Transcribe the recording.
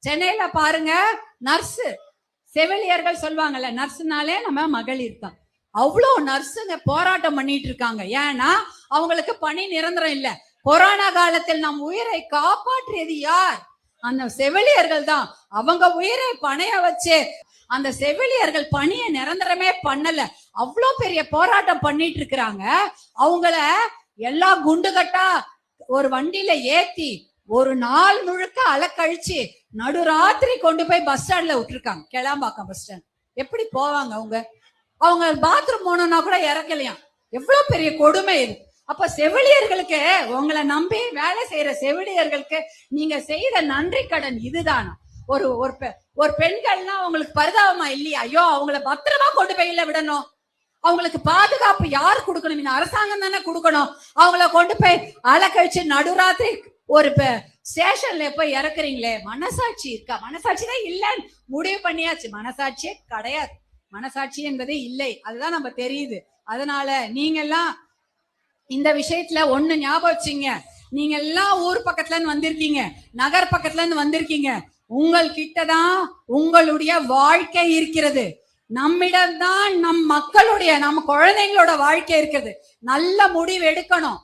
சென்னையில பாருங்க, நர்ஸ் செவிலியர்கள் சொல்லுவாங்கல்ல, நர்ஸ்னாலே நம்ம மகளிர் தான். அவ்வளோ நர்ஸுங்க போராட்டம் பண்ணிட்டு இருக்காங்க. ஏன்னா அவங்களுக்கு பணி நிரந்தரம் இல்ல. கொரோனா காலத்தில் நம் உயிரை காப்பாற்றியது யார்? அந்த செவிலியர்கள் தான். அவங்க உயிரை பணைய வச்சு அந்த செவிலியர்கள் பணியை நிரந்தரமே பண்ணல. அவ்வளோ பெரிய போராட்டம் பண்ணிட்டு இருக்கிறாங்க. அவங்கள எல்லா குண்டுகட்டா ஒரு வண்டியில ஏத்தி ஒரு நாள் முழுக்க அலக்கழிச்சு நடுராத்திரி கொண்டு போய் பஸ் ஸ்டாண்ட்ல விட்டுருக்காங்க. Kilambakkam bus stand. எப்படி போவாங்க அவங்க? அவங்க பாத்ரூம் போனோம்னா கூட இறக்கலையாம். எவ்வளவு பெரிய கொடுமை இது. அப்ப செவிலியர்களுக்கு, உங்களை நம்பி வேலை செய்யற செவிலியர்களுக்கு நீங்க செய்த நன்றி கடன் இதுதானா? ஒரு ஒரு பெண்கள்னா அவங்களுக்கு பரிதாபமா இல்லையா? ஐயோ, அவங்கள பத்திரமா கொண்டு போய் இல்ல விடணும். அவங்களுக்கு பாதுகாப்பு யார் கொடுக்கணும்? இந்த அரசாங்கம் தானே கொடுக்கணும். அவங்கள கொண்டு போய் அலக்கழிச்சு நடுராத்திரி ஒரு ஸ்டேஷன்ல போய் இறக்குறீங்களே, மனசாட்சி இருக்கா? மனசாட்சி தான் இல்லன்னு முடிவு பண்ணியாச்சு. மனசாட்சியே கிடையாது. மனசாட்சி என்பதே இல்லை. அதுதான் நம்ம தெரியுது. அதனால நீங்க எல்லாம் இந்த விஷயத்துல ஒண்ணு ஞாபகம் வச்சுங்க. நீங்க எல்லாம் ஊர் பக்கத்துல இருந்து வந்திருக்கீங்க, நகர் பக்கத்துல இருந்து வந்திருக்கீங்க. உங்கள்கிட்டதான் உங்களுடைய வாழ்க்கை இருக்கிறது. நம்மிடம்தான் நம் மக்களுடைய, நம்ம குழந்தைங்களோட வாழ்க்கை இருக்குது. நல்ல முடிவு எடுக்கணும்.